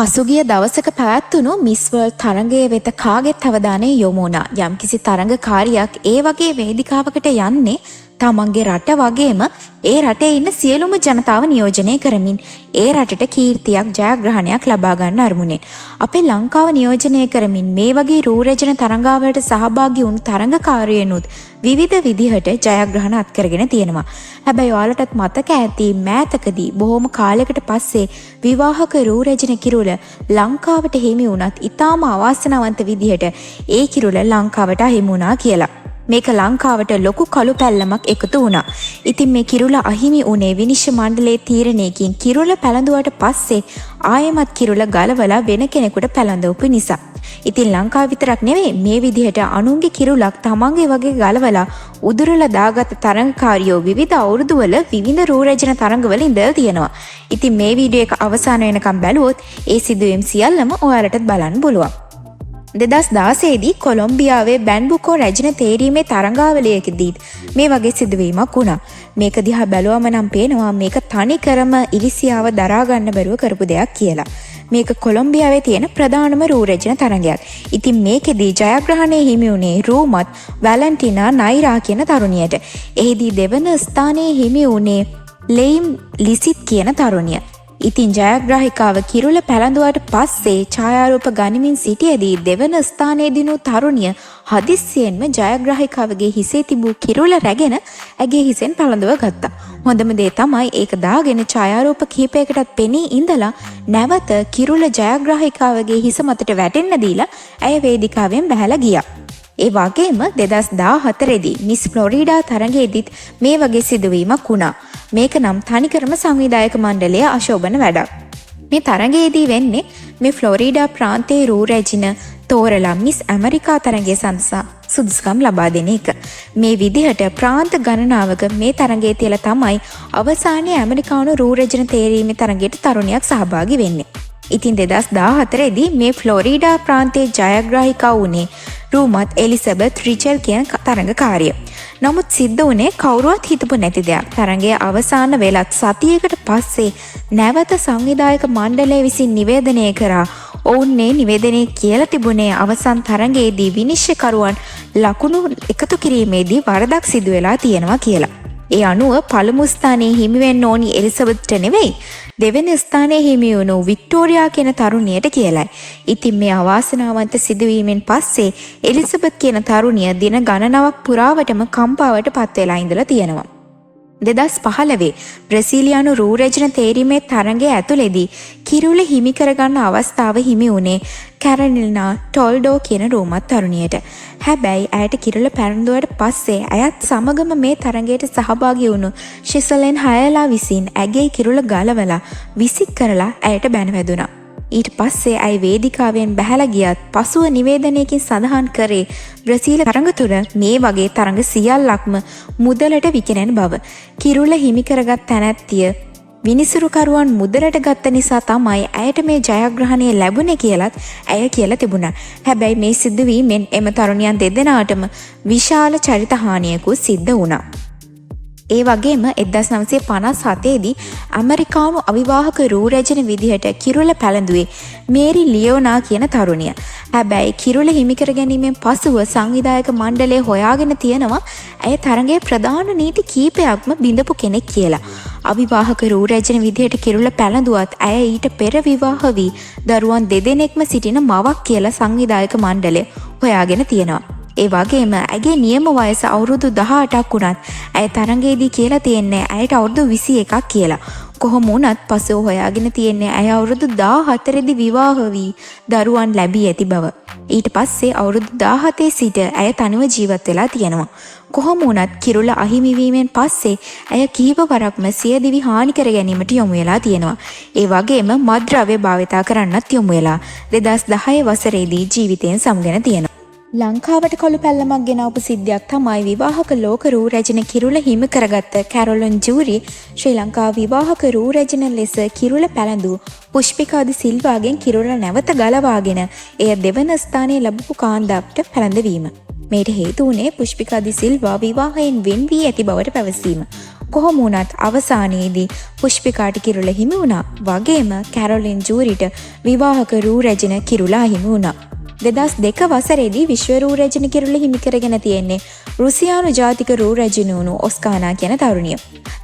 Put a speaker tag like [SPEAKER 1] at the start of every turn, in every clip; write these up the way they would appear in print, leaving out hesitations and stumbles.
[SPEAKER 1] පසුගිය දවසක පැවැත්වුණු miss world තරඟය වෙත කාගෙත් අවධානය යොමු වුණා. යම්කිසි තරඟකාරියක් ඒ වගේ වේදිකාවකට යන්නේ තමන්ගේ රට වගේම ඒ රටේ ඉන්න සියලුම ජනතාව නියෝජනය කරමින් ඒ රටට කීර්තියක් ජයග්‍රහණයක් ලබා ගන්න අරමුණෙන්. අපේ ලංකාව නියෝජනය කරමින් මේ වගේ රූරජන තරඟාවලට සහභාගී වුණු තරඟකාරයනුත් විවිධ විදිහට ජයග්‍රහණ අත්කරගෙන තියෙනවා. හැබැයි ඔයාලටත් මතක ඇති මෑතකදී බොහොම කාලයකට පස්සේ විවාහක රූරජන කිරුළ ලංකාවට හිමි වුණත් ඉතාම අවාසනාවන්ත විදිහට ඒ කිරුළ ලංකාවට අහිමි වුණා කියලා. මේක ලංකාවට ලොකු කළු පැල්ලමක් එකතු වුණා. ඉතින් මේ කිරුළ අහිමි වුණේ විනිශ්චය මණ්ඩලයේ තීරණයකින් කිරුළ පැලඳුවාට පස්සේ ආයෙමත් කිරුළ ගලවලා වෙන කෙනෙකුට පැලඳවපු නිසා. ඉතින් ලංකාව විතරක් නෙවෙයි මේ විදිහට අනුන්ගේ කිරුළක් තමන්ගේ වගේ ගලවලා උදුරලා දාගත් තරඟකාරියෝ විවිධ අවුරුදුවල විවිධ රූරජන තරඟවල ඉඳලා තියෙනවා. ඉතින් මේ වීඩියෝ එක අවසාන වෙනකම් බැලුවොත් ඒ සිදුවීම් සියල්ලම ඔයාලටත් බලන්න පුළුවන්. 2016දී කොලොම්බියාවේ බැන්බුකෝ රැජින තේරීමේ තරඟාවලියකදී මේ වගේ සිදුවීමක් වුණා. මේක දිහා බැලුවම නම් පේනවා මේක තනිකරම ඉරිසියාව දරා ගන්න බැරුව කරපු දෙයක් කියලා. මේක කොලොම්බියාවේ තියෙන ප්‍රධානම රූරජන තරඟයක්. ඉතින් මේකෙදී ජයග්‍රහණය හිමි වුණේ රූමත් වැලන්ටිනා නයිරා කියන තරුණියට. එහිදී දෙවන ස්ථානයේ හිමි වුණේ ලෙයිම් ලිසිත් කියන තරුණිය. ඉතින් ජයග්‍රාහිකාව කිරුළ පැලඳුවාට පස්සේ ඡායාරූප ගනිමින් සිටියේදී දෙවන ස්ථානයේ දිනු තරුණිය හදිස්සියෙන්ම ජයග්‍රාහිකාවගේ හිසේ තිබූ කිරුළ රැගෙන ඇගේ හිසෙන් පැලඳුව ගත්තා. හොඳම දේ තමයි ඒක දාගෙන ඡායාරූප කිහිපයකටත් පෙනී ඉඳලා නැවත කිරුළ ජයග්‍රාහිකාවගේ හිස මතට වැටෙන්න දීලා ඇය වේදිකාවෙන් බැහැලා ගියා. ඒ වගේම 2014දී මිස් ෆ්ලොරිඩා තරඟයේදීත් මේ වගේ සිදුවීමක් වුණා. මේක නම් තනිකරම සංවිධායක මණ්ඩලයේ අශෝභන වැඩක්. මේ තරඟයේදී වෙන්නේ මේ ෆ්ලොරිඩා ප්‍රාන්තයේ රූරැජින තෝරලා මිස් ඇමරිකා තරඟය සඳහා සුදුසුකම් ලබා දෙන එක. මේ විදිහට ප්‍රාන්ත ගණනාවක මේ තරඟයේ තියලා තමයි අවසානයේ ඇමරිකානු රූරැජින තේරීමේ තරඟයට තරුණියක් සහභාගී වෙන්නේ. ඉතින් 2014දී මේ ෆ්ලොරිඩා ප්‍රාන්තයේ ජයග්‍රාහිකා වුණේ රූමත් එලිසබෙත් රිචල් කියන තරඟකාරිය. නමුත් සිද්ධ වුණේ කවුරුවත් හිතපු නැති දෙයක්. තරඟයේ අවසාන වෙලත් සතියකට පස්සේ නැවත සංවිධායක මණ්ඩලය විසින් නිවේදනය කරා ඔවුන්නේ නිවේදනය කියලා තිබුණේ අවසන් තරඟයේදී විනිශ්චයකරුවන් ලකුණු එකතු කිරීමේදී වරදක් සිදු වෙලා තියෙනවා කියලා. ඒ අනුව පළමු ස්ථානයේ හිමි වෙන්න ඕනි එලිසබෙත්ට නෙවෙයි දෙවෙනි ස්ථානයේ හිමි වුණු වික්ටෝරියා කියන තරුණියට කියලයි. ඉතින් මේ අවාසනාවන්ත සිදුවීමෙන් පස්සේ එලිසබෙත් කියන තරුණිය දින ගණනාවක් පුරාවටම කම්පාවට පත් වෙලා ඉඳලා තියෙනවා. 2015 බ්‍රසීලියානු රූරජන තේරීමේ තරඟයේ ඇතුළේදී කිරුළ හිමි කරගන්න අවස්ථාව හිමි වුණේ කැරොලිනා ටොල්ඩෝ කියන රෝමත් තරුණියට. හැබැයි ඇයට කිරුළ පැලඳුවාට පස්සේ ඇයත් සමගම මේ තරඟයට සහභාගී වුණු ශිසලෙන් හයලා විසින් ඇගේ කිරුළ ගලවලා විසික් කරලා ඇයට බැනවැදුණා. ඊට පස්සේ ඇය වේදිකාවෙන් බැහැලා ගියත් පසුව නිවේදනයකින් සඳහන් කරේ බ්‍රසීල තරඟ තුර මේ වගේ තරඟ සියල්ලක්ම මුදලට විකිණෙන බව. කිරුළ හිමි කරගත් තැනැත්තිය විනිසුරුකරුවන් මුදලට ගත්ත නිසා තමයි ඇයට මේ ජයග්‍රහණය ලැබුණේ කියලත් ඇය කියලා තිබුණා. හැබැයි මේ සිදුවීමෙන් එම තරුණියන් දෙදෙනාටම විශාල චරිත හානියකුත් සිද්ධ වුණා. ඒ වගේම 1957දී ඇමරිකානු අවිවාහක රූරැජන විදිහට කිරුළ පැලඳුවේ මේරි ලියෝනා කියන තරුණිය. හැබැයි කිරුළ හිමිකර ගැනීමෙන් පසුව සංවිධායක මණ්ඩලය හොයාගෙන තියෙනවා ඇය තරඟයේ ප්‍රධාන නීති කීපයක්ම බිඳපු කෙනෙක් කියලා. අවිවාහක රූරැජන විදිහට කිරුළ පැලඳුවත් ඇය ඊට පෙර විවාහ වී දරුවන් දෙදෙනෙක්ම සිටින මවක් කියලා සංවිධායක මණ්ඩලය හොයාගෙන තියෙනවා. ඒ වගේම ඇගේ නියම වයස අවුරුදු 18ක් වුණත් ඇය තරඟයේදී කියලා තියෙන්නේ ඇයට අවුරුදු 21ක් කියලා. කොහොම වුණත් පසුව හොයාගෙන තියෙන්නේ ඇය අවුරුදු 14දී විවාහ වී දරුවන් ලැබී ඇති බව. ඊට පස්සේ අවුරුදු 17 සිට ඇය තනිව ජීවත් වෙලා තියෙනවා. කොහොම වුණත් කිරුළ අහිමි වීමෙන් පස්සේ ඇය කීප වරක්ම සියදිවි හානි කර ගැනීමට යොමු වෙලා තියෙනවා. ඒ වගේම මත්ද්‍රව්‍ය භාවිතා කරන්නත් යොමු වෙලා 2010 වසරේදී ජීවිතයෙන් සමුගෙන තියෙනවා. ලංකාවට කළු පැල්ලමක් ගෙනවපු සිද්ධියක් තමයි විවාහක ලෝක රූරැජන කිරුළ හිමි කරගත්ත කැරොලන් ජූරි ශ්‍රී ලංකා විවාහක රූරැජන ලෙස කිරුළ පැලඳු පුෂ්පිකා ද සිල්වාගෙන් කිරුළ නැවත ගලවාගෙන එය දෙවන ස්ථානයේ ලැබපු කාන්තාවට පැලඳවීම. මේට හේතු වුණේ පුෂ්පිකා ද සිල්වා විවාහයෙන් වෙන් වී ඇති බවට පැවසීම. කොහොම වුණත් අවසානයේදී පුෂ්පිකාට කිරුළ හිමි වුණා. වගේම කැරොලින් ජූරිට විවාහක රූ රැජින කිරුලා හිමි වුණා. 2002 වසරේදී විශ්ව රූ රැජින කිරුළ හිමි කරගෙන තියෙන්නේ රුසියානු ජාතික රූ රැජිනුණු ඔස්කානා කියන තරුණිය.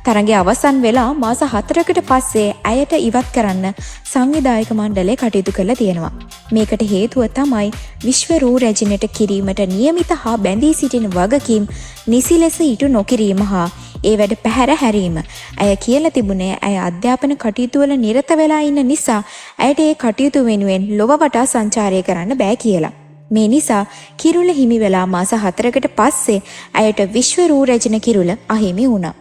[SPEAKER 1] තරඟය අවසන් වෙලා මාස 4කට පස්සේ ඇයට ඉවත් කරන්න සංවිධායක මණ්ඩලය කටයුතු කරලා තියෙනවා. මේකට හේතුව තමයි විශ්ව රූ රැජිනට කිරීමට නියමිත හා බැඳී සිටින වගකීම් නිසි ලෙස ඉටු නොකිරීම හා ඒ වැඩ පැහැර හැරීම. ඇය කියලා තිබුණේ ඇය අධ්‍යාපන කටයුතු වල නිරත වෙලා ඉන්න නිසා ඇයට ඒ කටයුතු වෙනුවෙන් ලොව වටා සංචාරය කරන්න බෑ කියලා. මේ නිසා කිරුළ හිමි වෙලා මාස 4කට පස්සේ ඇයට විශ්ව රූ රැජින කිරුළ අහිමි වුණා.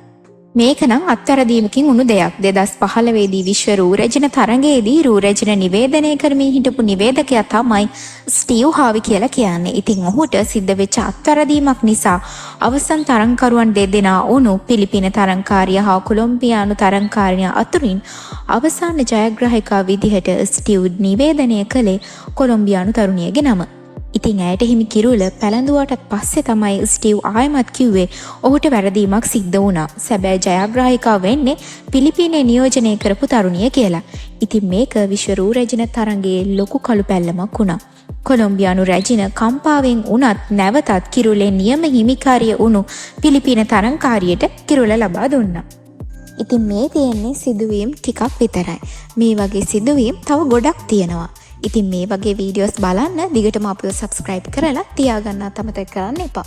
[SPEAKER 1] මේක නම් අත්තරදීමකින් උණු දෙයක්. 2015 දී විශ්ව රූ රැජින තරඟයේදී රූ රැජින නිවේදනය කරමින් හිටපු නිවේදකයා තමයි ස්ටීව් හාවි කියලා කියන්නේ. ඉතින් ඔහුට සිද්ධ වෙච්ච අත්තරදීමක් නිසා අවසන් තරඟකරුවන් දෙදෙනා වුණු පිලිපින තරඟකාරිය හා කොලොම්බියානු තරඟකාරිය අතුරින් අවසාන ජයග්‍රාහකයා විදිහට ස්ටීව් නිවේදනය කළේ කොලොම්බියානු තරුණියගේ නම. ඉතින් ඇයට හිමි කිරුළ පැලඳුවාටත් පස්සේ තමයි ස්ටීව් ආයමත් කිව්වේ ඔහුට වැරදීමක් සිද්ධ වුණා. සැබෑ ජයග්‍රාහිකා වෙන්නේ පිලිපිනේ නියෝජනය කරපු තරුණිය කියලා. ඉතින් මේක විශ්ව රූ රැජින තරඟයේ ලොකු කළු පැල්ලමක් වුණා. කොලොම්බියානු රැජින කම්පාවෙන් වුණත් නැවතත් කිරුළේ නියම හිමිකාරිය වුණු පිලිපින තරඟකාරියට කිරුළ ලබා දුන්නා. ඉතින් මේ තියෙන්නේ සිදුවීම් ටිකක් විතරයි. මේ වගේ සිදුවීම් තව ගොඩක් තියෙනවා. ඉතින් මේ වගේ වීඩියෝස් බලන්න දිගටම අපිව සබ්ස්ක්‍රයිබ් කරලා තියාගන්න අමතක කරන්න එපා.